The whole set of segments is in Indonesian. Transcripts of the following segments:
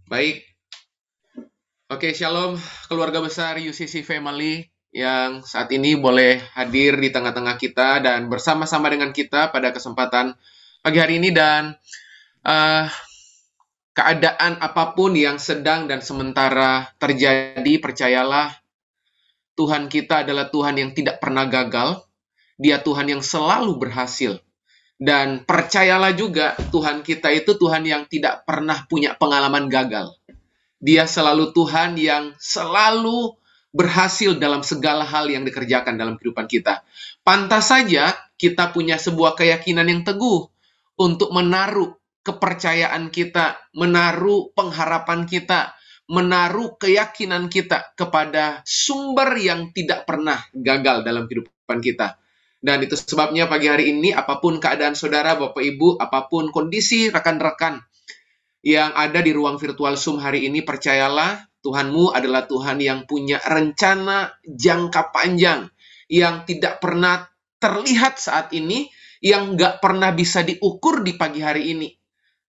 Baik, oke, Shalom keluarga besar UCC Family yang saat ini boleh hadir di tengah-tengah kita dan bersama-sama dengan kita pada kesempatan pagi hari ini dan eh, keadaan apapun yang sedang dan sementara terjadi, percayalah Tuhan kita adalah Tuhan yang tidak pernah gagal, Dia Tuhan yang selalu berhasil. Dan percayalah juga Tuhan kita itu Tuhan yang tidak pernah punya pengalaman gagal. Dia selalu Tuhan yang selalu berhasil dalam segala hal yang dikerjakan dalam kehidupan kita. Pantas saja kita punya sebuah keyakinan yang teguh untuk menaruh kepercayaan kita, menaruh pengharapan kita, menaruh keyakinan kita kepada sumber yang tidak pernah gagal dalam kehidupan kita. Dan itu sebabnya pagi hari ini, apapun keadaan saudara, Bapak Ibu, apapun kondisi rekan-rekan yang ada di ruang virtual Zoom hari ini, percayalah Tuhanmu adalah Tuhan yang punya rencana jangka panjang, yang tidak pernah terlihat saat ini, yang nggak pernah bisa diukur di pagi hari ini.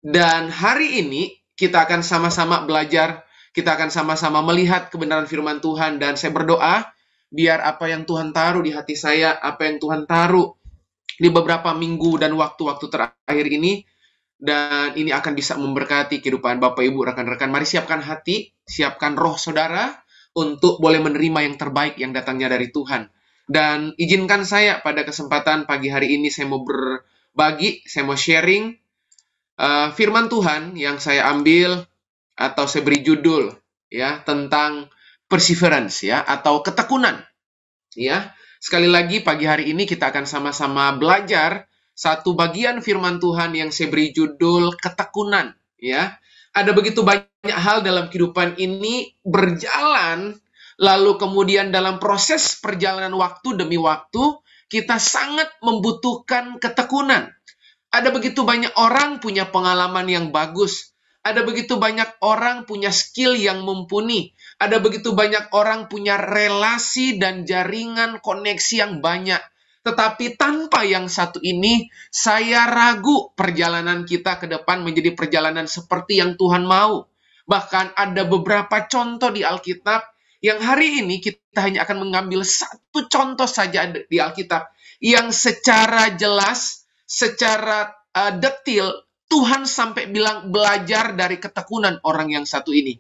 Dan hari ini kita akan sama-sama belajar, kita akan sama-sama melihat kebenaran firman Tuhan, dan saya berdoa, biar apa yang Tuhan taruh di hati saya, apa yang Tuhan taruh di beberapa minggu dan waktu-waktu terakhir ini, dan ini akan bisa memberkati kehidupan Bapak, Ibu, rekan-rekan. Mari siapkan hati, siapkan roh saudara untuk boleh menerima yang terbaik yang datangnya dari Tuhan. Dan izinkan saya pada kesempatan pagi hari ini saya mau berbagi, saya mau sharing firman Tuhan yang saya ambil atau saya beri judul ya tentang perseverance ya atau ketekunan. Ya, sekali lagi pagi hari ini kita akan sama-sama belajar satu bagian firman Tuhan yang saya beri judul ketekunan, ya. Ada begitu banyak hal dalam kehidupan ini berjalan, lalu kemudian dalam proses perjalanan waktu demi waktu, kita sangat membutuhkan ketekunan. Ada begitu banyak orang punya pengalaman yang bagus. Ada begitu banyak orang punya skill yang mumpuni. Ada begitu banyak orang punya relasi dan jaringan koneksi yang banyak. Tetapi tanpa yang satu ini, saya ragu perjalanan kita ke depan menjadi perjalanan seperti yang Tuhan mau. Bahkan ada beberapa contoh di Alkitab yang hari ini kita hanya akan mengambil satu contoh saja di Alkitab yang secara jelas, secara detil, Tuhan sampai bilang belajar dari ketekunan orang yang satu ini.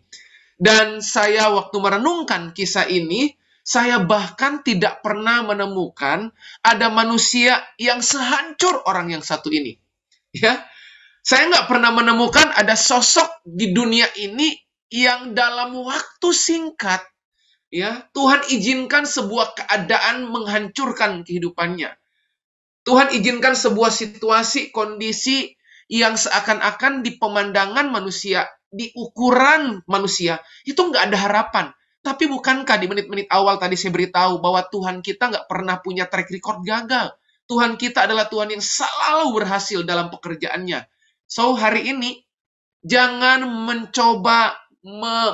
Dan saya waktu merenungkan kisah ini, saya bahkan tidak pernah menemukan ada manusia yang sehancur orang yang satu ini. Ya, saya nggak pernah menemukan ada sosok di dunia ini yang dalam waktu singkat, ya, Tuhan izinkan sebuah keadaan menghancurkan kehidupannya. Tuhan izinkan sebuah situasi, kondisi yang seakan-akan di pemandangan manusia, di ukuran manusia, itu nggak ada harapan. Tapi bukankah di menit-menit awal tadi saya beritahu bahwa Tuhan kita nggak pernah punya track record gagal. Tuhan kita adalah Tuhan yang selalu berhasil dalam pekerjaannya. So, hari ini, jangan mencoba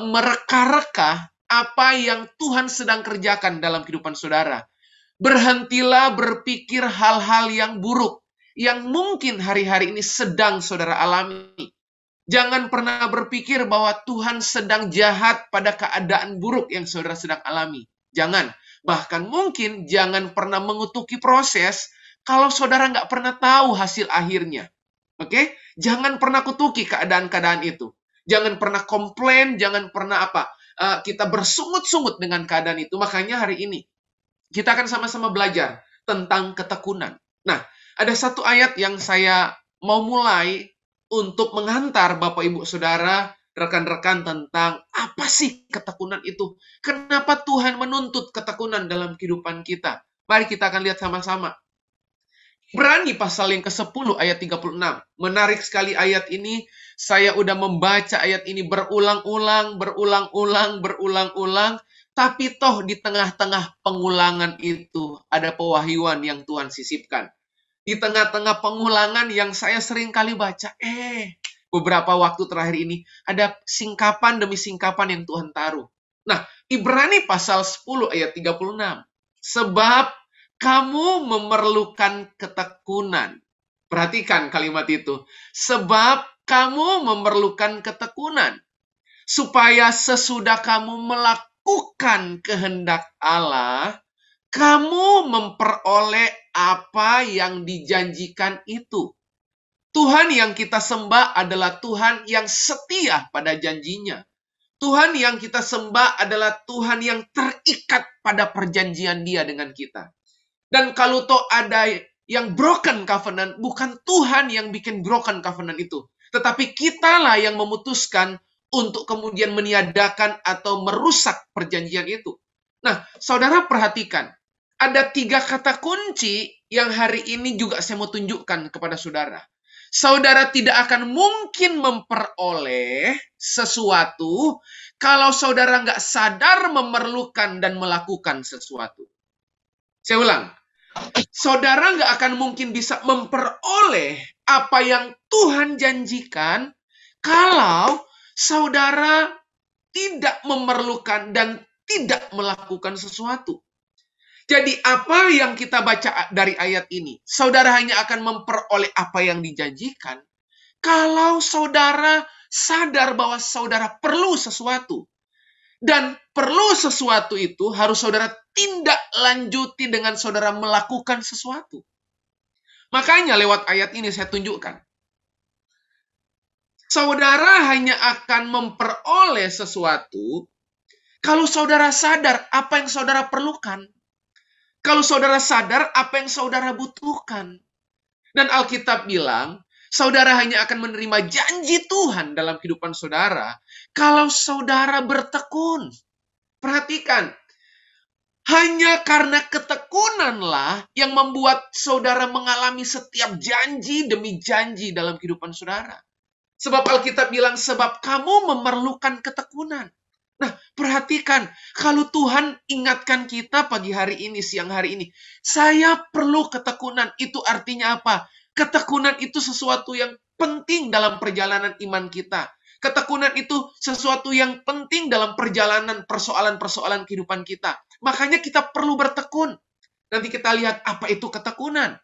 mereka-reka apa yang Tuhan sedang kerjakan dalam kehidupan saudara. Berhentilah berpikir hal-hal yang buruk, yang mungkin hari-hari ini sedang saudara alami. Jangan pernah berpikir bahwa Tuhan sedang jahat pada keadaan buruk yang saudara sedang alami. Jangan. Bahkan mungkin jangan pernah mengutuki proses kalau saudara nggak pernah tahu hasil akhirnya. Oke? Jangan pernah kutuki keadaan-keadaan itu. Jangan pernah komplain, jangan pernah kita bersungut-sungut dengan keadaan itu. Makanya hari ini, kita akan sama-sama belajar tentang ketekunan. Nah, ada satu ayat yang saya mau mulai untuk menghantar Bapak Ibu Saudara, rekan-rekan tentang apa sih ketekunan itu? Kenapa Tuhan menuntut ketekunan dalam kehidupan kita? Mari kita akan lihat sama-sama. Ibrani pasal yang ke-10 ayat 36. Menarik sekali ayat ini. Saya udah membaca ayat ini berulang-ulang. Tapi toh di tengah-tengah pengulangan itu ada pewahyuan yang Tuhan sisipkan. Di tengah-tengah pengulangan yang saya sering kali baca, beberapa waktu terakhir ini ada singkapan demi singkapan yang Tuhan taruh. Nah, Ibrani pasal 10 ayat 36. Sebab kamu memerlukan ketekunan. Perhatikan kalimat itu. Sebab kamu memerlukan ketekunan. supaya sesudah kamu melakukan kehendak Allah, kamu memperoleh apa yang dijanjikan itu. Tuhan yang kita sembah adalah Tuhan yang setia pada janjinya. Tuhan yang kita sembah adalah Tuhan yang terikat pada perjanjian Dia dengan kita. Dan kalau toh ada yang broken covenant, bukan Tuhan yang bikin broken covenant itu. Tetapi kitalah yang memutuskan untuk kemudian meniadakan atau merusak perjanjian itu. Nah, saudara perhatikan. Ada 3 kata kunci yang hari ini juga saya mau tunjukkan kepada saudara. Saudara tidak akan mungkin memperoleh sesuatu kalau saudara nggak sadar memerlukan dan melakukan sesuatu. Saya ulang. Saudara nggak akan mungkin bisa memperoleh apa yang Tuhan janjikan kalau saudara tidak memerlukan dan tidak melakukan sesuatu. Jadi apa yang kita baca dari ayat ini? Saudara hanya akan memperoleh apa yang dijanjikan kalau saudara sadar bahwa saudara perlu sesuatu. Dan perlu sesuatu itu harus saudara tindak lanjuti dengan saudara melakukan sesuatu. Makanya lewat ayat ini saya tunjukkan. Saudara hanya akan memperoleh sesuatu kalau saudara sadar apa yang saudara perlukan. Kalau saudara sadar apa yang saudara butuhkan. Dan Alkitab bilang, saudara hanya akan menerima janji Tuhan dalam kehidupan saudara kalau saudara bertekun. Perhatikan, hanya karena ketekunanlah yang membuat saudara mengalami setiap janji demi janji dalam kehidupan saudara. Sebab Alkitab bilang, sebab kamu memerlukan ketekunan. Nah, perhatikan, kalau Tuhan ingatkan kita pagi hari ini, siang hari ini, saya perlu ketekunan. Itu artinya apa? Ketekunan itu sesuatu yang penting dalam perjalanan iman kita. Ketekunan itu sesuatu yang penting dalam perjalanan persoalan-persoalan kehidupan kita. Makanya kita perlu bertekun. Nanti kita lihat apa itu ketekunan.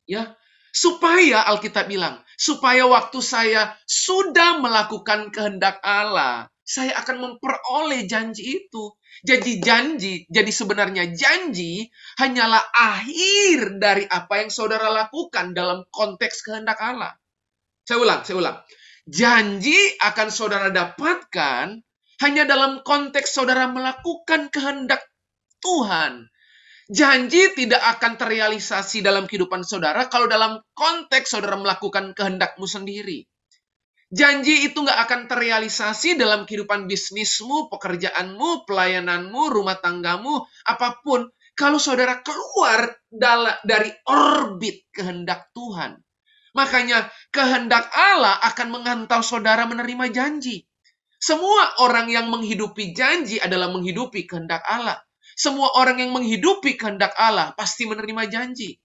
Ya, supaya Alkitab bilang, supaya waktu saya sudah melakukan kehendak Allah, saya akan memperoleh janji itu. Jadi sebenarnya janji hanyalah akhir dari apa yang saudara lakukan dalam konteks kehendak Allah. Saya ulang. Janji akan saudara dapatkan hanya dalam konteks saudara melakukan kehendak Tuhan. Janji tidak akan terrealisasi dalam kehidupan saudara kalau dalam konteks saudara melakukan kehendakmu sendiri. Janji itu nggak akan terrealisasi dalam kehidupan bisnismu, pekerjaanmu, pelayananmu, rumah tanggamu, apapun. Kalau saudara keluar dari orbit kehendak Tuhan. Makanya kehendak Allah akan mengantar saudara menerima janji. Semua orang yang menghidupi janji adalah menghidupi kehendak Allah. Semua orang yang menghidupi kehendak Allah pasti menerima janji.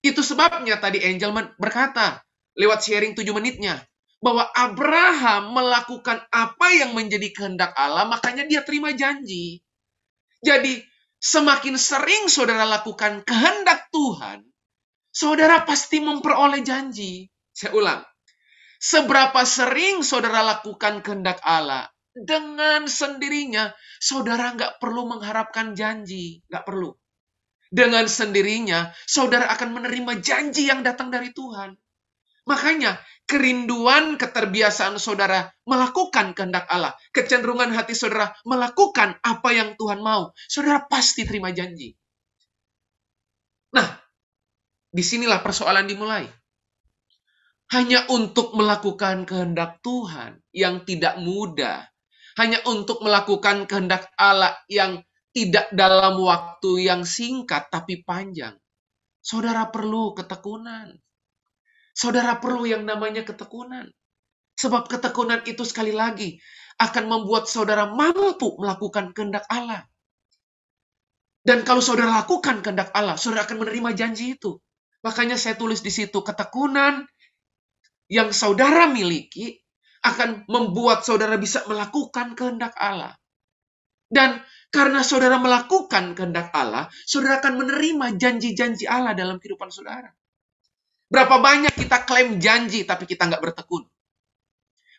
Itu sebabnya tadi Angel berkata, lewat sharing 7 menitnya, bahwa Abraham melakukan apa yang menjadi kehendak Allah, makanya dia terima janji. Jadi, semakin sering saudara lakukan kehendak Tuhan, saudara pasti memperoleh janji. Saya ulang. Seberapa sering saudara lakukan kehendak Allah, dengan sendirinya, saudara nggak perlu mengharapkan janji. Nggak perlu. Dengan sendirinya, saudara akan menerima janji yang datang dari Tuhan. Makanya, kerinduan, keterbiasaan saudara melakukan kehendak Allah, kecenderungan hati saudara melakukan apa yang Tuhan mau, saudara pasti terima janji. Nah, disinilah persoalan dimulai. Hanya untuk melakukan kehendak Tuhan yang tidak mudah. Hanya untuk melakukan kehendak Allah yang tidak dalam waktu yang singkat tapi panjang. Saudara perlu ketekunan. Saudara perlu yang namanya ketekunan. Sebab ketekunan itu sekali lagi akan membuat saudara mampu melakukan kehendak Allah. Dan kalau saudara lakukan kehendak Allah, saudara akan menerima janji itu. Makanya saya tulis di situ, ketekunan yang saudara miliki akan membuat saudara bisa melakukan kehendak Allah. Dan karena saudara melakukan kehendak Allah, saudara akan menerima janji-janji Allah dalam kehidupan saudara. Berapa banyak kita klaim janji tapi kita nggak bertekun.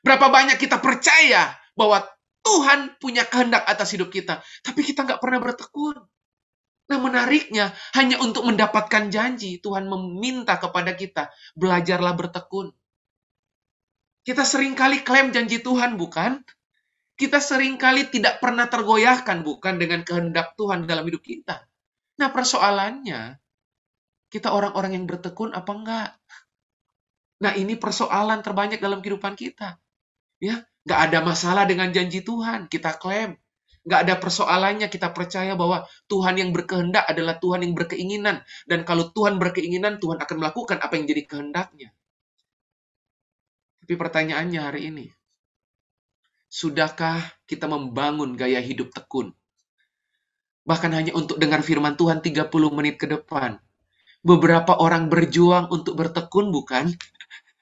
Berapa banyak kita percaya bahwa Tuhan punya kehendak atas hidup kita, tapi kita nggak pernah bertekun. Nah, menariknya, hanya untuk mendapatkan janji, Tuhan meminta kepada kita, belajarlah bertekun. Kita seringkali klaim janji Tuhan, bukan? Kita seringkali tidak pernah tergoyahkan, bukan, dengan kehendak Tuhan dalam hidup kita. Nah, persoalannya, kita orang-orang yang bertekun apa enggak? Nah, ini persoalan terbanyak dalam kehidupan kita. Ya, nggak ada masalah dengan janji Tuhan, kita klaim. Nggak ada persoalannya, kita percaya bahwa Tuhan yang berkehendak adalah Tuhan yang berkeinginan. Dan kalau Tuhan berkeinginan, Tuhan akan melakukan apa yang jadi kehendaknya. Tapi pertanyaannya hari ini, sudahkah kita membangun gaya hidup tekun? Bahkan hanya untuk dengar firman Tuhan 30 menit ke depan. Beberapa orang berjuang untuk bertekun, bukan?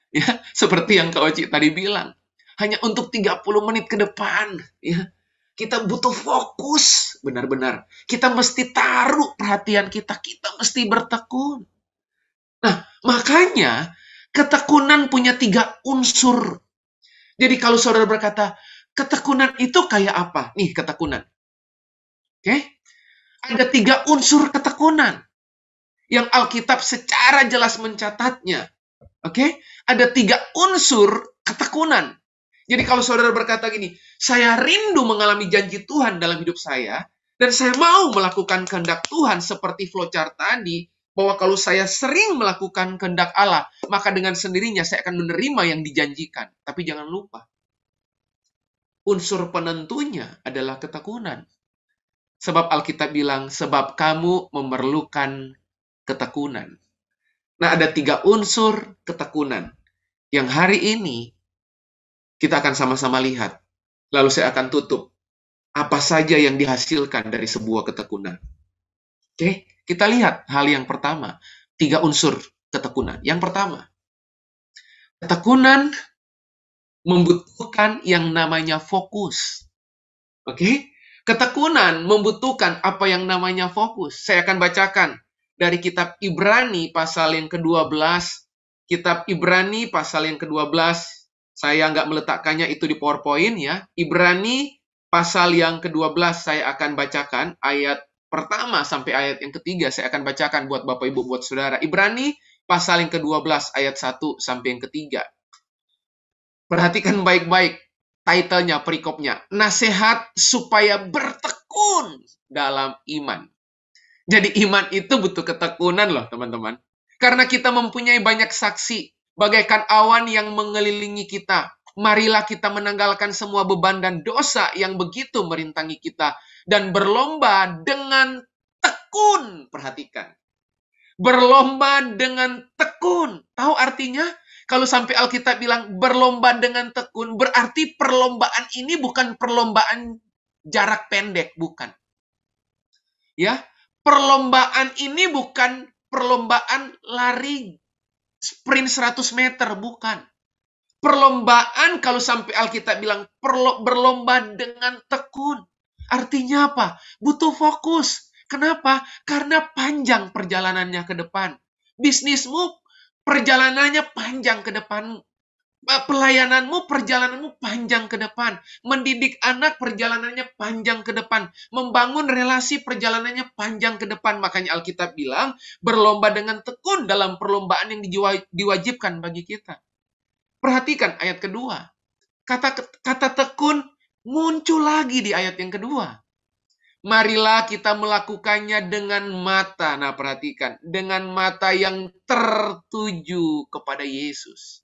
Ya, seperti yang Kak Oci tadi bilang. Hanya untuk 30 menit ke depan. Ya, kita butuh fokus, benar-benar. Kita mesti taruh perhatian kita. Kita mesti bertekun. Nah, makanya ketekunan punya 3 unsur. Jadi kalau saudara berkata, ketekunan itu kayak apa? Nih, ketekunan. Oke? Ada 3 unsur ketekunan yang Alkitab secara jelas mencatatnya. Oke? Ada 3 unsur ketekunan. Jadi kalau saudara berkata gini, saya rindu mengalami janji Tuhan dalam hidup saya, dan saya mau melakukan kehendak Tuhan seperti flowchart tadi, bahwa kalau saya sering melakukan kehendak Allah, maka dengan sendirinya saya akan menerima yang dijanjikan. Tapi jangan lupa, unsur penentunya adalah ketekunan. Sebab Alkitab bilang, sebab kamu memerlukan ketekunan. Nah, ada 3 unsur ketekunan yang hari ini kita akan sama-sama lihat. Lalu saya akan tutup. Apa saja yang dihasilkan dari sebuah ketekunan. Oke, kita lihat hal yang pertama. 3 unsur ketekunan. Yang pertama, ketekunan membutuhkan yang namanya fokus. Oke, ketekunan membutuhkan apa yang namanya fokus. Saya akan bacakan dari kitab Ibrani pasal yang ke-12. Kitab Ibrani pasal yang ke-12. Saya nggak meletakkannya itu di PowerPoint ya. Ibrani pasal yang ke-12 saya akan bacakan. Ayat pertama sampai ayat yang ketiga saya akan bacakan buat Bapak Ibu, buat Saudara. Ibrani pasal yang ke-12 ayat 1 sampai yang ketiga. Perhatikan baik-baik. Title-nya, perikopnya. Nasihat supaya bertekun dalam iman. Jadi iman itu butuh ketekunan loh teman-teman. Karena kita mempunyai banyak saksi. Bagaikan awan yang mengelilingi kita. Marilah kita menanggalkan semua beban dan dosa yang begitu merintangi kita. Dan berlomba dengan tekun. Perhatikan. Berlomba dengan tekun. Tahu artinya? Kalau sampai Alkitab bilang berlomba dengan tekun, berarti perlombaan ini bukan perlombaan jarak pendek, bukan. Ya, perlombaan ini bukan perlombaan lari sprint 100 meter, bukan. Perlombaan kalau sampai Alkitab bilang berlomba dengan tekun. Artinya apa? Butuh fokus. Kenapa? Karena panjang perjalanannya ke depan. Bisnismu perjalanannya panjang ke depan. Pelayananmu, perjalananmu panjang ke depan. Mendidik anak, perjalanannya panjang ke depan. Membangun relasi, perjalanannya panjang ke depan. Makanya Alkitab bilang, berlomba dengan tekun dalam perlombaan yang diwajibkan bagi kita. Perhatikan ayat kedua. Kata tekun muncul lagi di ayat yang kedua. Marilah kita melakukannya dengan mata. Nah, perhatikan. Dengan mata yang tertuju kepada Yesus.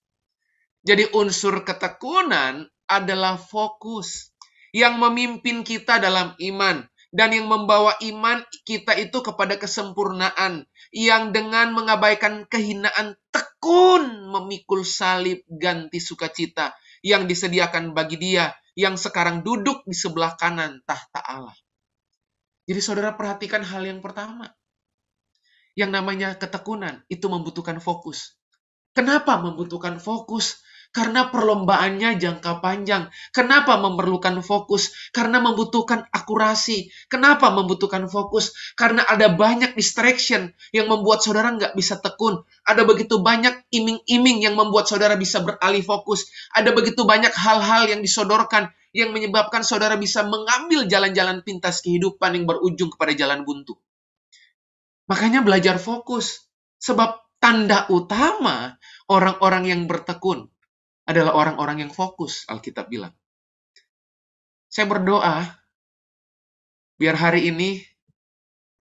Jadi unsur ketekunan adalah fokus. Yang memimpin kita dalam iman. Dan yang membawa iman kita itu kepada kesempurnaan. Yang dengan mengabaikan kehinaan tekun memikul salib ganti sukacita. Yang disediakan bagi dia. Yang sekarang duduk di sebelah kanan tahta Allah. Jadi saudara perhatikan hal yang pertama. Yang namanya ketekunan itu membutuhkan fokus. Kenapa membutuhkan fokus? Karena perlombaannya jangka panjang. Kenapa memerlukan fokus? Karena membutuhkan akurasi. Kenapa membutuhkan fokus? Karena ada banyak distraction yang membuat saudara nggak bisa tekun. Ada begitu banyak iming-iming yang membuat saudara bisa beralih fokus. Ada begitu banyak hal-hal yang disodorkan yang menyebabkan saudara bisa mengambil jalan-jalan pintas kehidupan yang berujung kepada jalan buntu. Makanya belajar fokus. Sebab tanda utama orang-orang yang bertekun adalah orang-orang yang fokus, Alkitab bilang. Saya berdoa, biar hari ini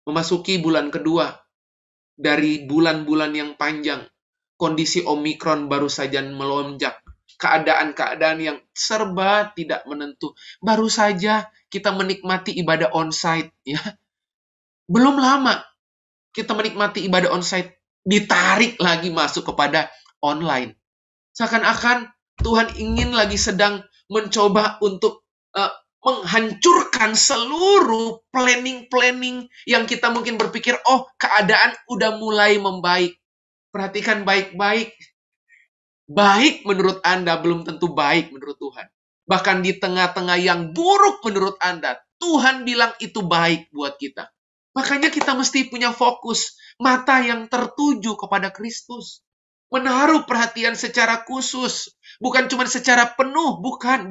memasuki bulan kedua dari bulan-bulan yang panjang. Kondisi Omikron baru saja melonjak. Keadaan-keadaan yang serba tidak menentu. Baru saja kita menikmati ibadah onsite, ya. Belum lama kita menikmati ibadah onsite, ditarik lagi masuk kepada online. Seakan-akan Tuhan ingin lagi sedang mencoba untuk menghancurkan seluruh planning-planning yang kita mungkin berpikir, oh keadaan udah mulai membaik. Perhatikan baik-baik. Baik menurut Anda belum tentu baik menurut Tuhan. Bahkan di tengah-tengah yang buruk menurut Anda, Tuhan bilang itu baik buat kita. Makanya kita mesti punya fokus, mata yang tertuju kepada Kristus. Menaruh perhatian secara khusus. Bukan cuma secara penuh, bukan.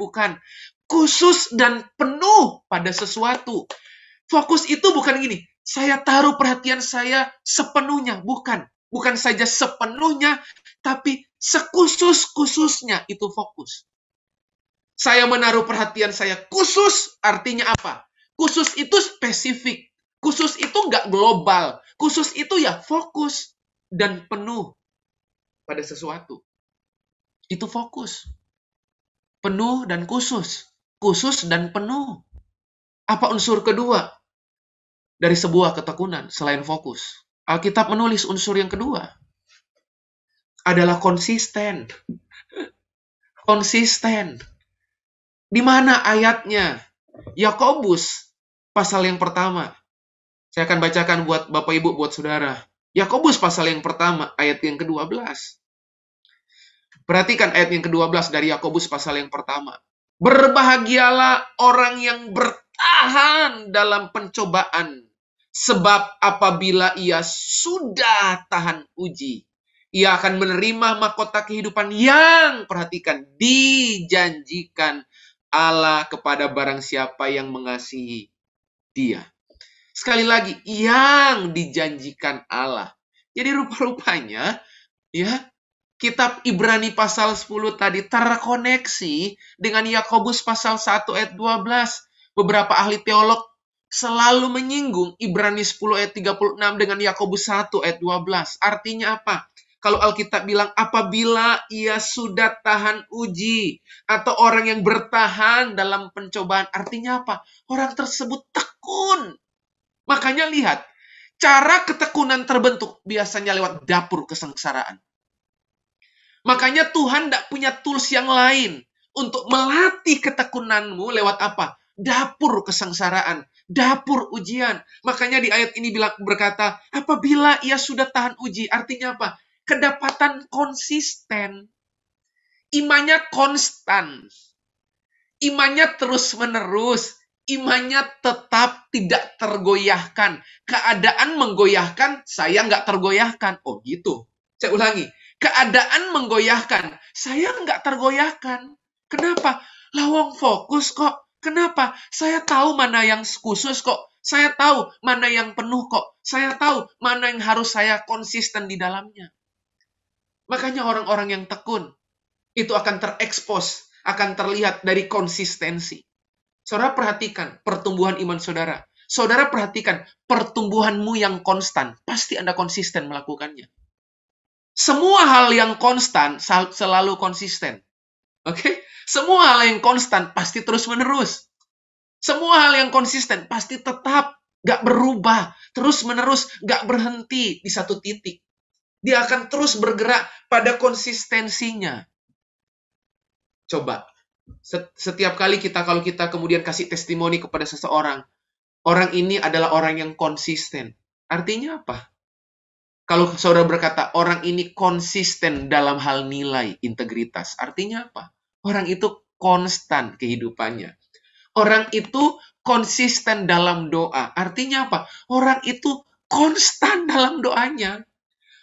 Khusus dan penuh pada sesuatu. Fokus itu bukan gini, saya taruh perhatian saya sepenuhnya. Bukan saja sepenuhnya, tapi sekhusus-khususnya itu fokus. Saya menaruh perhatian saya khusus, artinya apa? Khusus itu spesifik. Khusus itu nggak global. Khusus itu ya fokus dan penuh pada sesuatu. Itu fokus. Penuh dan khusus. Khusus dan penuh. Apa unsur kedua dari sebuah ketekunan selain fokus? Alkitab menulis unsur yang kedua adalah konsisten. Konsisten. Di mana ayatnya? Yakobus pasal yang pertama. Saya akan bacakan buat Bapak Ibu, buat saudara. Yakobus pasal yang pertama, ayat yang ke-12. Perhatikan ayat yang ke-12 dari Yakobus pasal yang pertama. Berbahagialah orang yang bertahan dalam pencobaan, sebab apabila ia sudah tahan uji, ia akan menerima mahkota kehidupan yang, perhatikan, dijanjikan Allah kepada barang siapa yang mengasihi dia. Sekali lagi, yang dijanjikan Allah. Jadi rupa-rupanya, ya, kitab Ibrani pasal 10 tadi terkoneksi dengan Yakobus pasal 1 ayat 12. Beberapa ahli teolog selalu menyinggung Ibrani 10 ayat 36 dengan Yakobus 1 ayat 12. Artinya apa? Kalau Alkitab bilang, apabila ia sudah tahan uji, atau orang yang bertahan dalam pencobaan, artinya apa? Orang tersebut tekun. Makanya lihat, cara ketekunan terbentuk biasanya lewat dapur kesengsaraan. Makanya Tuhan tidak punya tools yang lain untuk melatih ketekunanmu lewat apa? Dapur kesengsaraan, dapur ujian. Makanya di ayat ini berkata, apabila ia sudah tahan uji, artinya apa? Kedapatan konsisten. Imannya konstan. Imannya terus-menerus. Imannya tetap tidak tergoyahkan. Keadaan menggoyahkan, saya nggak tergoyahkan. Oh gitu. Saya ulangi. Keadaan menggoyahkan, saya nggak tergoyahkan. Kenapa? Lawang fokus kok. Kenapa? Saya tahu mana yang khusus kok. Saya tahu mana yang penuh kok. Saya tahu mana yang harus saya konsisten di dalamnya. Makanya orang-orang yang tekun, itu akan terekspos, akan terlihat dari konsistensi. Saudara perhatikan pertumbuhan iman saudara. Saudara perhatikan pertumbuhanmu yang konstan. Pasti Anda konsisten melakukannya. Semua hal yang konstan selalu konsisten. Oke? Semua hal yang konstan pasti terus-menerus. Semua hal yang konsisten pasti tetap gak berubah. Terus-menerus gak berhenti di satu titik. Dia akan terus bergerak pada konsistensinya. Coba. Setiap kali kalau kita kemudian kasih testimoni kepada seseorang, orang ini adalah orang yang konsisten. Artinya apa? Kalau saudara berkata, orang ini konsisten dalam hal nilai integritas, artinya apa? Orang itu konstan kehidupannya. Orang itu konsisten dalam doa. Artinya apa? Orang itu konstan dalam doanya.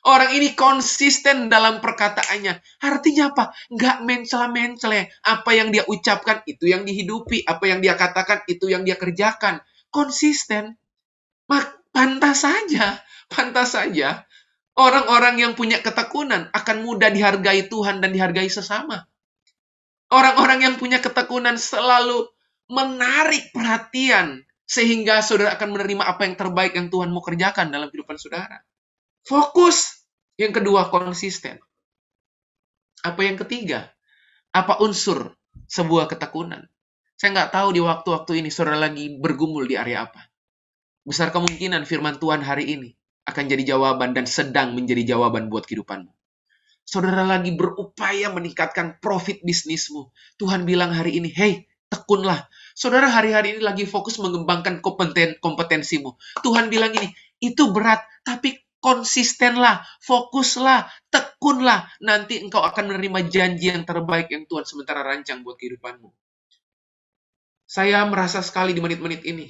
Orang ini konsisten dalam perkataannya. Artinya apa? Nggak mencela-mencela. Apa yang dia ucapkan, itu yang dihidupi. Apa yang dia katakan, itu yang dia kerjakan. Konsisten. Pantas saja. Pantas saja. Orang-orang yang punya ketekunan akan mudah dihargai Tuhan dan dihargai sesama. Orang-orang yang punya ketekunan selalu menarik perhatian sehingga saudara akan menerima apa yang terbaik yang Tuhan mau kerjakan dalam kehidupan saudara. Fokus. Yang kedua, konsisten. Apa yang ketiga? Apa unsur sebuah ketekunan? Saya nggak tahu di waktu-waktu ini saudara lagi bergumul di area apa. Besar kemungkinan firman Tuhan hari ini akan jadi jawaban dan sedang menjadi jawaban buat kehidupanmu. Saudara lagi berupaya meningkatkan profit bisnismu. Tuhan bilang hari ini, hey, tekunlah. Saudara hari-hari ini lagi fokus mengembangkan kompetensimu. Tuhan bilang ini, itu berat, tapi konsistenlah, fokuslah, tekunlah. Nanti engkau akan menerima janji yang terbaik yang Tuhan sementara rancang buat kehidupanmu. Saya merasa sekali di menit-menit ini,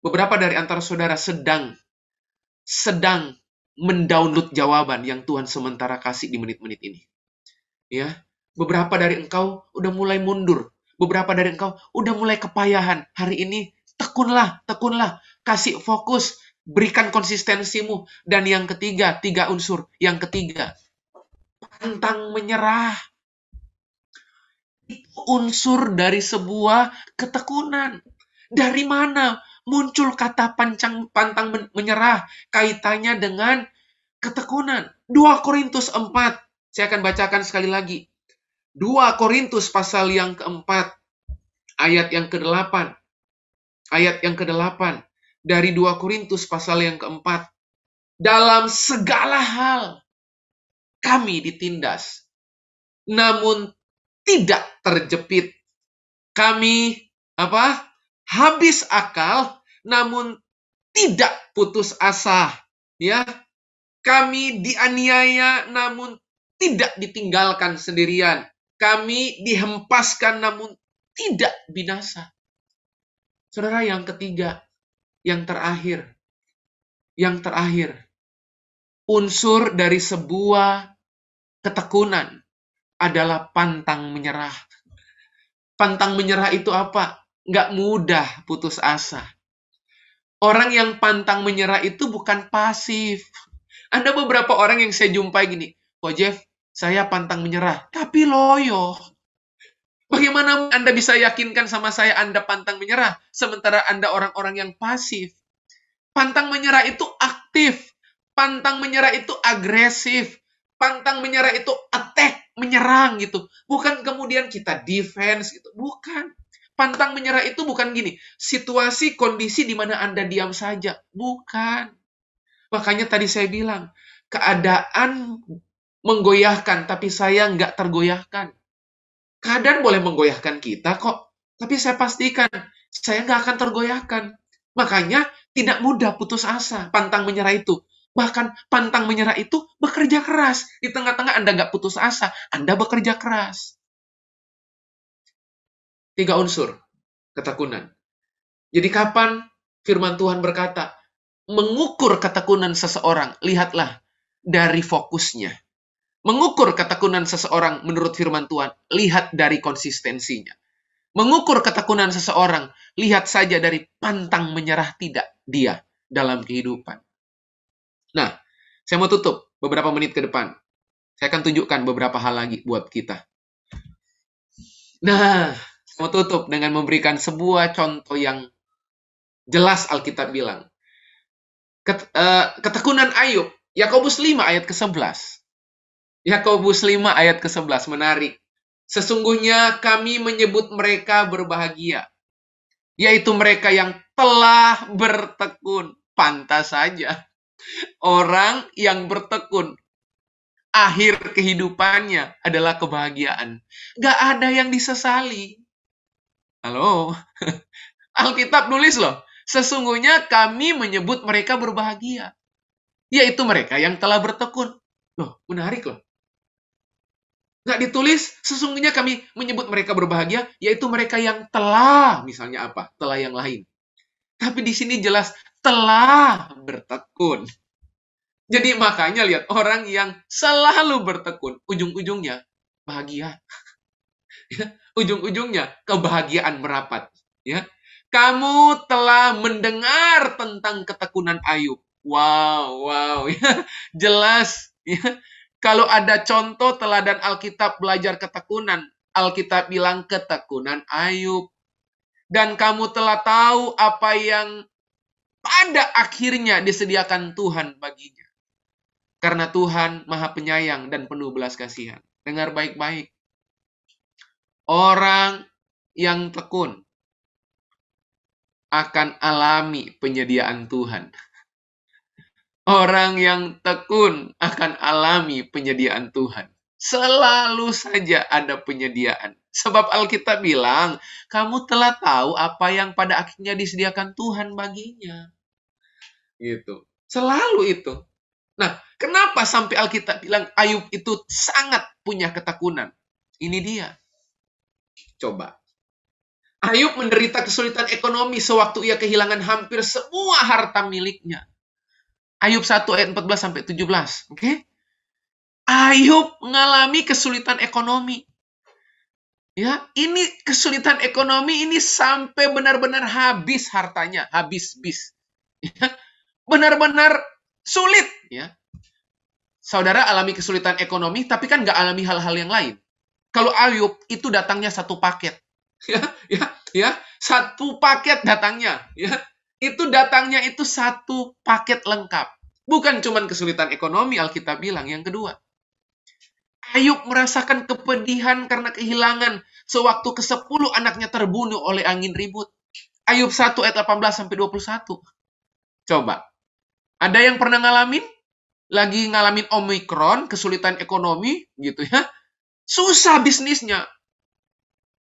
beberapa dari antara saudara sedang mendownload jawaban yang Tuhan sementara kasih di menit-menit ini. Ya, beberapa dari engkau udah mulai mundur. Beberapa dari engkau udah mulai kepayahan. Hari ini tekunlah, kasih fokus, berikan konsistensimu. Dan yang ketiga, 3 unsur. Yang ketiga, pantang menyerah. Unsur dari sebuah ketekunan. Dari mana muncul kata pantang menyerah? Kaitannya dengan ketekunan. 2 Korintus 4. Saya akan bacakan sekali lagi. 2 Korintus pasal yang keempat. Ayat yang ke-8. Ayat yang ke-8. Dari 2 Korintus pasal yang keempat. Dalam segala hal kami ditindas. Namun tidak terjepit. Kami habis akal, namun tidak putus asa. Ya, kami dianiaya, namun tidak ditinggalkan sendirian. Kami dihempaskan, namun tidak binasa. Saudara, yang ketiga, yang terakhir, unsur dari sebuah ketekunan adalah pantang menyerah. Pantang menyerah itu apa? Nggak mudah putus asa. Orang yang pantang menyerah itu bukan pasif. Ada beberapa orang yang saya jumpai gini, Ko Jeff, saya pantang menyerah, tapi loyo. Bagaimana Anda bisa yakinkan sama saya Anda pantang menyerah, sementara Anda orang-orang yang pasif? Pantang menyerah itu aktif. Pantang menyerah itu agresif. Pantang menyerah itu attack, menyerang gitu. Bukan kemudian kita defense gitu. Bukan. Pantang menyerah itu bukan gini, situasi, kondisi di mana Anda diam saja. Bukan. Makanya tadi saya bilang, keadaan menggoyahkan, tapi saya nggak tergoyahkan. Keadaan boleh menggoyahkan kita kok, tapi saya pastikan saya nggak akan tergoyahkan. Makanya tidak mudah putus asa, pantang menyerah itu. Bahkan pantang menyerah itu bekerja keras. Di tengah-tengah Anda nggak putus asa, Anda bekerja keras. 3 unsur ketekunan. Jadi kapan firman Tuhan berkata, mengukur ketekunan seseorang, lihatlah dari fokusnya. Mengukur ketekunan seseorang menurut firman Tuhan, lihat dari konsistensinya. Mengukur ketekunan seseorang, lihat saja dari pantang menyerah tidak dia dalam kehidupan. Nah, saya mau tutup beberapa menit ke depan. Saya akan tunjukkan beberapa hal lagi buat kita. Nah, saya mau tutup dengan memberikan sebuah contoh yang jelas Alkitab bilang. Ketekunan Ayub, Yakobus 5 ayat ke-11. Yakobus 5 ayat ke-11, menarik. Sesungguhnya kami menyebut mereka berbahagia, yaitu mereka yang telah bertekun. Pantas saja. Orang yang bertekun, akhir kehidupannya adalah kebahagiaan. Gak ada yang disesali. Halo? Alkitab nulis loh, sesungguhnya kami menyebut mereka berbahagia. yaitu mereka yang telah bertekun. Loh, menarik loh. Nggak ditulis, sesungguhnya kami menyebut mereka berbahagia, yaitu mereka yang telah, misalnya apa? Telah yang lain. Tapi di sini jelas, telah bertekun. Jadi makanya lihat, orang yang selalu bertekun, ujung-ujungnya bahagia. Ujung-ujungnya kebahagiaan merapat. Ya, kamu telah mendengar tentang ketekunan Ayub. Wow, wow, ya, jelas. Ya. Kalau ada contoh teladan Alkitab belajar ketekunan, Alkitab bilang ketekunan Ayub. Dan kamu telah tahu apa yang pada akhirnya disediakan Tuhan baginya. Karena Tuhan Maha Penyayang dan penuh belas kasihan. Dengar baik-baik. Orang yang tekun akan alami penyediaan Tuhan. Orang yang tekun akan alami penyediaan Tuhan. Selalu saja ada penyediaan. Sebab Alkitab bilang, kamu telah tahu apa yang pada akhirnya disediakan Tuhan baginya. Gitu. Selalu itu. Nah, kenapa sampai Alkitab bilang Ayub itu sangat punya ketekunan? Ini dia. Coba. Ayub menderita kesulitan ekonomi sewaktu ia kehilangan hampir semua harta miliknya. Ayub 1 ayat 14 sampai 17. Oke? Ayub mengalami kesulitan ekonomi. Ya, ini kesulitan ekonomi ini sampai benar-benar habis hartanya, habis bis. Ya, benar-benar sulit, ya. Saudara alami kesulitan ekonomi, tapi kan nggak alami hal-hal yang lain. Kalau Ayub, itu datangnya satu paket. Ya, satu paket datangnya. Ya, itu datangnya itu satu paket lengkap. Bukan cuma kesulitan ekonomi, Alkitab bilang. Yang kedua, Ayub merasakan kepedihan karena kehilangan sewaktu ke-10 anaknya terbunuh oleh angin ribut. Ayub 1 ayat 18-21. Coba, ada yang pernah ngalamin? Lagi ngalamin Omikron, kesulitan ekonomi, gitu ya. Susah bisnisnya.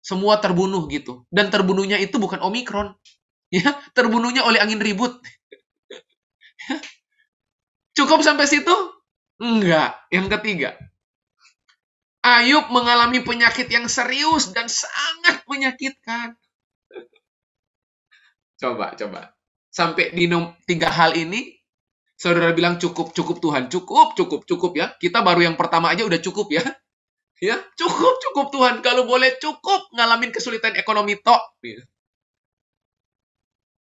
Semua terbunuh gitu. Dan terbunuhnya itu bukan Omikron. Ya, terbunuhnya oleh angin ribut. Cukup sampai situ? Enggak. Yang ketiga, Ayub mengalami penyakit yang serius dan sangat menyakitkan. Coba. Sampai di 3 hal ini, saudara bilang cukup Tuhan. Cukup ya. Kita baru yang pertama aja udah cukup ya. Ya, cukup Tuhan. Kalau boleh cukup ngalamin kesulitan ekonomi tok.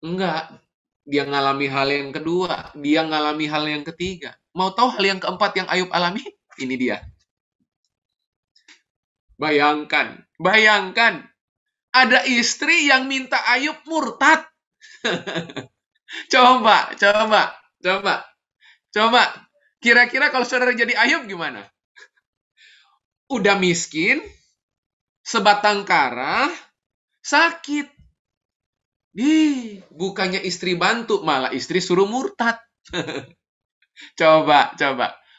Enggak. Dia ngalami hal yang kedua. Dia ngalami hal yang ketiga. Mau tahu hal yang keempat yang Ayub alami? Ini dia. Bayangkan. Ada istri yang minta Ayub murtad. Coba. Kira-kira kalau saudara jadi Ayub gimana? Udah miskin, sebatang kara, sakit. Bukannya istri bantu, malah istri suruh murtad. Coba.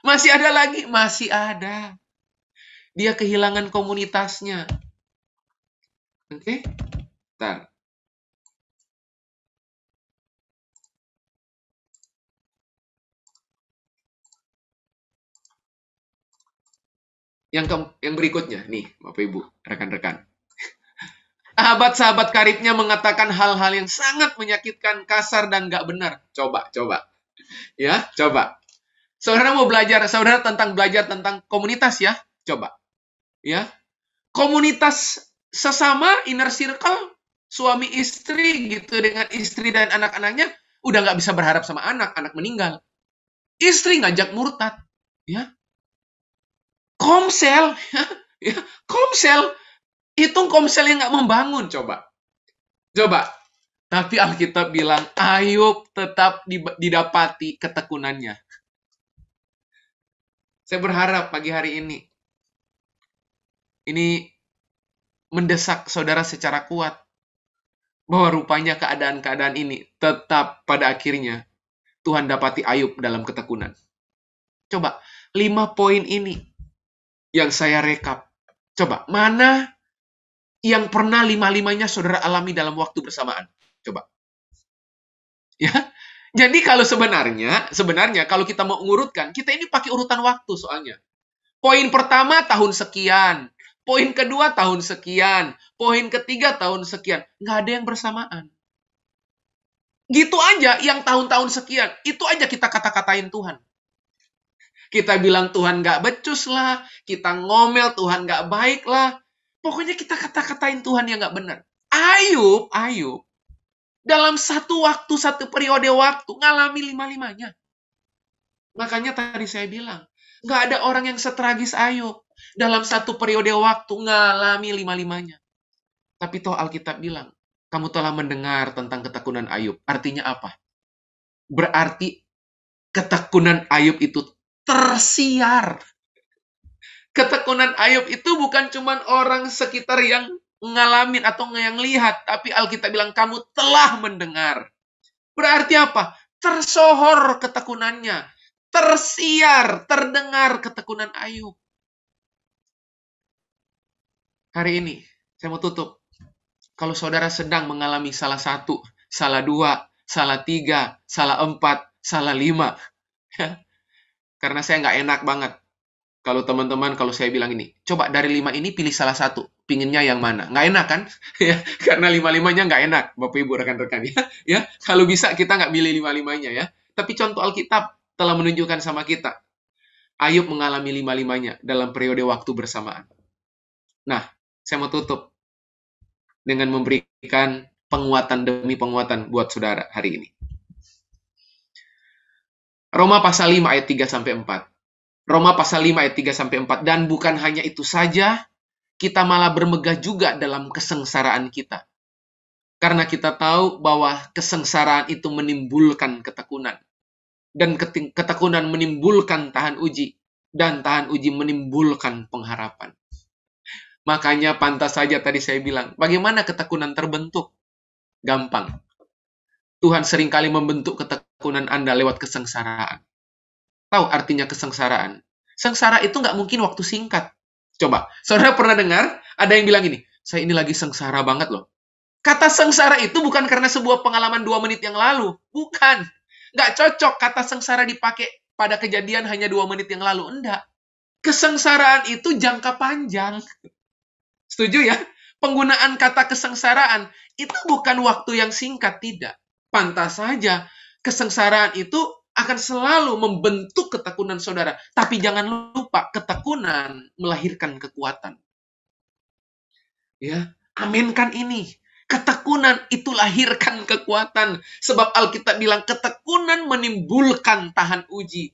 Masih ada lagi? Masih ada. Dia kehilangan komunitasnya. Oke? Bentar. Yang berikutnya, nih, Bapak Ibu, rekan-rekan. Sahabat-sahabat karibnya mengatakan hal-hal yang sangat menyakitkan, kasar, dan gak benar. Coba. Ya, coba. Saudara mau belajar, belajar tentang komunitas ya? Coba. Ya. Komunitas sesama, inner circle, suami istri gitu, dengan istri dan anak-anaknya, udah gak bisa berharap sama anak meninggal. Istri ngajak murtad. Ya. Komsel. Ya. Komsel. Hitung komsel yang nggak membangun, coba. Tapi Alkitab bilang, Ayub tetap didapati ketekunannya. Saya berharap pagi hari ini mendesak saudara secara kuat, bahwa rupanya keadaan-keadaan ini tetap pada akhirnya Tuhan dapati Ayub dalam ketekunan. Coba, 5 poin ini yang saya rekap. Coba, mana yang pernah 5-5-nya saudara alami dalam waktu bersamaan? Coba. Ya, Jadi kalau sebenarnya kalau kita mau mengurutkan, kita ini pakai urutan waktu soalnya. Poin pertama tahun sekian, poin kedua tahun sekian, poin ketiga tahun sekian. Nggak ada yang bersamaan. Gitu aja yang tahun-tahun sekian, itu aja kita kata-katain Tuhan. Kita bilang Tuhan nggak becus lah, kita ngomel Tuhan nggak baik lah. Pokoknya kita kata-katain Tuhan yang nggak benar. Ayub, dalam satu waktu, satu periode waktu, ngalami lima-limanya. Makanya tadi saya bilang, nggak ada orang yang setragis Ayub. Dalam satu periode waktu, ngalami lima-limanya. Tapi toh Alkitab bilang, kamu telah mendengar tentang ketekunan Ayub. Artinya apa? Berarti ketekunan Ayub itu tersiar. Ketekunan Ayub itu bukan cuma orang sekitar yang ngalamin atau yang lihat, tapi Alkitab bilang kamu telah mendengar. Berarti apa? Tersohor ketekunannya, tersiar, terdengar ketekunan Ayub. Hari ini, saya mau tutup. Kalau saudara sedang mengalami salah satu, salah dua, salah tiga, salah empat, salah lima, karena saya nggak enak banget. Kalau teman-teman, kalau saya bilang ini, coba dari lima ini pilih salah satu. Pinginnya yang mana? Nggak enak kan? Ya, karena lima-limanya nggak enak, Bapak Ibu rekan-rekan ya. Ya, kalau bisa kita nggak pilih lima-limanya ya. Tapi contoh Alkitab telah menunjukkan sama kita. Ayub mengalami lima-limanya dalam periode waktu bersamaan. Nah, saya mau tutup dengan memberikan penguatan demi penguatan buat saudara hari ini. Roma pasal 5 ayat 3 sampai 4. Roma pasal 5 ayat 3 sampai 4. Dan bukan hanya itu saja, kita malah bermegah juga dalam kesengsaraan kita. Karena kita tahu bahwa kesengsaraan itu menimbulkan ketekunan. Dan ketekunan menimbulkan tahan uji. Dan tahan uji menimbulkan pengharapan. Makanya pantas saja tadi saya bilang, bagaimana ketekunan terbentuk? Gampang. Tuhan seringkali membentuk ketekunan Anda lewat kesengsaraan. Tahu artinya kesengsaraan? Sengsara itu nggak mungkin waktu singkat. Coba, saudara pernah dengar ada yang bilang ini, saya ini lagi sengsara banget loh. Kata sengsara itu bukan karena sebuah pengalaman 2 menit yang lalu. Bukan. Nggak cocok kata sengsara dipakai pada kejadian hanya 2 menit yang lalu. Enggak. Kesengsaraan itu jangka panjang. Setuju ya? Penggunaan kata kesengsaraan itu bukan waktu yang singkat, tidak. Pantas saja, kesengsaraan itu akan selalu membentuk ketekunan saudara. Tapi jangan lupa, ketekunan melahirkan kekuatan. Ya, aminkan ini. Ketekunan itu lahirkan kekuatan. Sebab Alkitab bilang ketekunan menimbulkan tahan uji.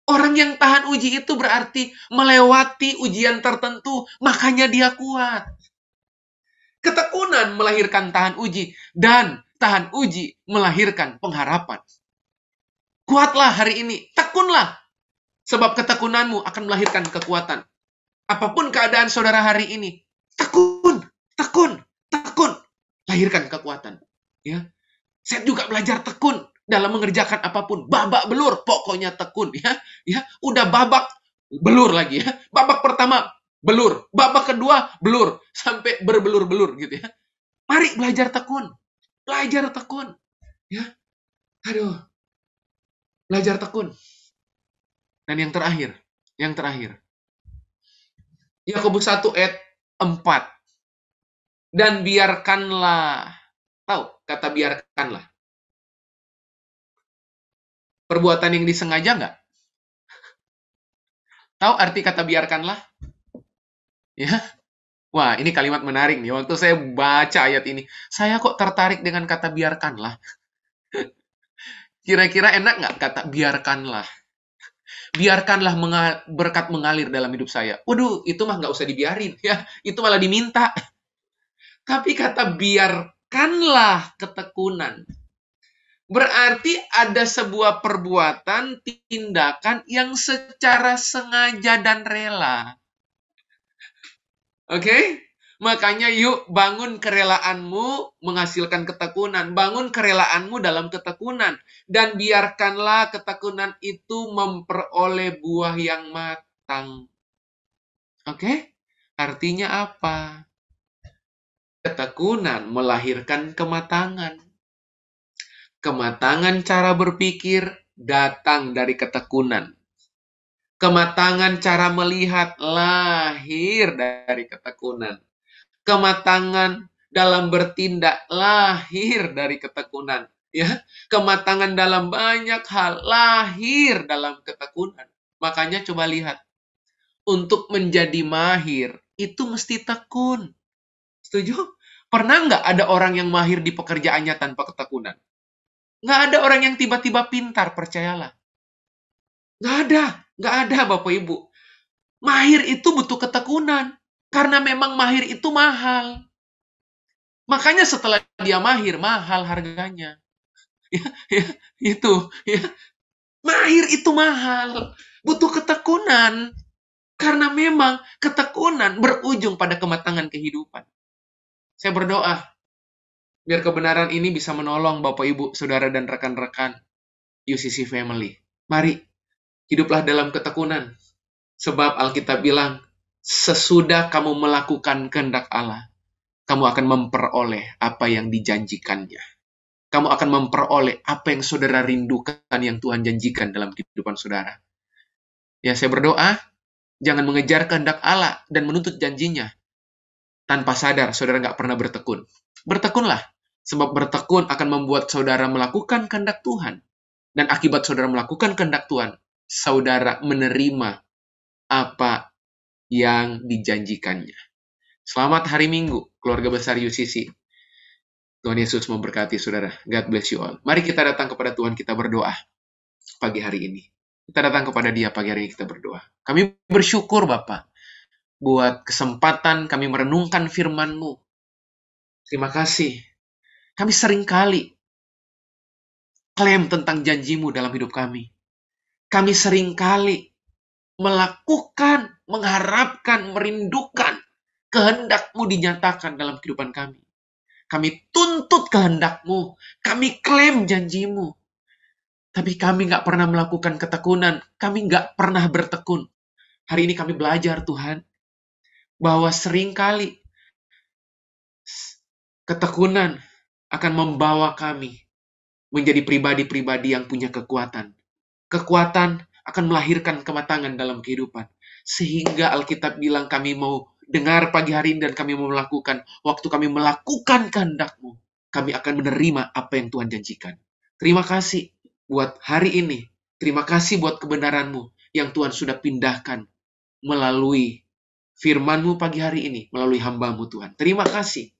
Orang yang tahan uji itu berarti melewati ujian tertentu, makanya dia kuat. Ketekunan melahirkan tahan uji, dan tahan uji melahirkan pengharapan. Kuatlah hari ini, tekunlah. Sebab ketekunanmu akan melahirkan kekuatan. Apapun keadaan saudara hari ini, tekun, tekun, tekun. Lahirkan kekuatan. Ya, saya juga belajar tekun dalam mengerjakan apapun. Babak belur, pokoknya tekun. Ya, udah babak belur lagi ya. Babak pertama belur, babak kedua belur, sampai berbelur-belur gitu ya. Mari belajar tekun. Belajar tekun. Ya. Aduh. Belajar tekun. Dan yang terakhir. Yakobus 1 ayat 4. Dan biarkanlah. Tahu kata biarkanlah? Perbuatan yang disengaja nggak? Tahu arti kata biarkanlah? Ya. Wah, ini kalimat menarik nih. Waktu saya baca ayat ini, saya kok tertarik dengan kata biarkanlah. Kira-kira enak nggak kata biarkanlah? Biarkanlah berkat mengalir dalam hidup saya. Waduh, itu mah nggak usah dibiarin. Ya, itu malah diminta. Tapi kata biarkanlah ketekunan. Berarti ada sebuah perbuatan, tindakan yang secara sengaja dan rela. Oke? Makanya yuk bangun kerelaanmu menghasilkan ketekunan. Bangun kerelaanmu dalam ketekunan. Dan biarkanlah ketekunan itu memperoleh buah yang matang. Oke? Artinya apa? Ketekunan melahirkan kematangan. Kematangan cara berpikir datang dari ketekunan. Kematangan cara melihat lahir dari ketekunan. Kematangan dalam bertindak lahir dari ketekunan. Ya, kematangan dalam banyak hal lahir dalam ketekunan. Makanya coba lihat, untuk menjadi mahir itu mesti tekun. Setuju? Pernah nggak ada orang yang mahir di pekerjaannya tanpa ketekunan? Nggak ada orang yang tiba-tiba pintar, percayalah. Nggak ada Bapak Ibu. Mahir itu butuh ketekunan. Karena memang mahir itu mahal. Makanya setelah dia mahir, mahal harganya. Ya. Mahir itu mahal. Butuh ketekunan. Karena memang ketekunan berujung pada kematangan kehidupan. Saya berdoa, biar kebenaran ini bisa menolong Bapak, Ibu, Saudara, dan rekan-rekan UCC Family. Mari, hiduplah dalam ketekunan. Sebab Alkitab bilang, sesudah kamu melakukan kehendak Allah, kamu akan memperoleh apa yang dijanjikannya. Kamu akan memperoleh apa yang saudara rindukan, yang Tuhan janjikan dalam kehidupan saudara. Ya, saya berdoa, jangan mengejar kehendak Allah dan menuntut janjinya. Tanpa sadar, saudara nggak pernah bertekun. Bertekunlah, sebab bertekun akan membuat saudara melakukan kehendak Tuhan. Dan akibat saudara melakukan kehendak Tuhan, saudara menerima apa yang dijanjikannya. Selamat hari Minggu, keluarga besar UCC. Tuhan Yesus memberkati saudara. God bless you all. Mari kita datang kepada Tuhan, kita berdoa pagi hari ini. Kita datang kepada Dia pagi hari ini, kita berdoa. Kami bersyukur Bapa, buat kesempatan kami merenungkan firman-Mu. Terima kasih. Kami seringkali klaim tentang janji-Mu dalam hidup kami. Kami seringkali melakukan, mengharapkan, merindukan kehendak-Mu dinyatakan dalam kehidupan kami. Kami tuntut kehendak-Mu. Kami klaim janji-Mu. Tapi kami nggak pernah melakukan ketekunan. Kami nggak pernah bertekun. Hari ini kami belajar Tuhan, bahwa seringkali ketekunan akan membawa kami menjadi pribadi-pribadi yang punya kekuatan. Kekuatan akan melahirkan kematangan dalam kehidupan. Sehingga Alkitab bilang kami mau dengar pagi hari ini dan kami mau melakukan. Waktu kami melakukan kehendak-Mu, kami akan menerima apa yang Tuhan janjikan. Terima kasih buat hari ini. Terima kasih buat kebenaran-Mu yang Tuhan sudah pindahkan melalui firman-Mu pagi hari ini, melalui hamba-Mu Tuhan. Terima kasih.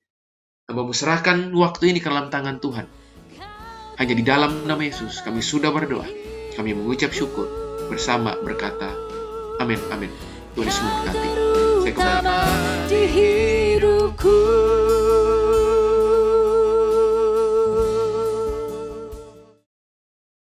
Hamba-Mu serahkan waktu ini ke dalam tangan Tuhan. Hanya di dalam nama Yesus kami sudah berdoa. Kami mengucap syukur bersama berkata, amin, amin. Tuhan Yesus memberkati. Saya kembali. Di hidupku.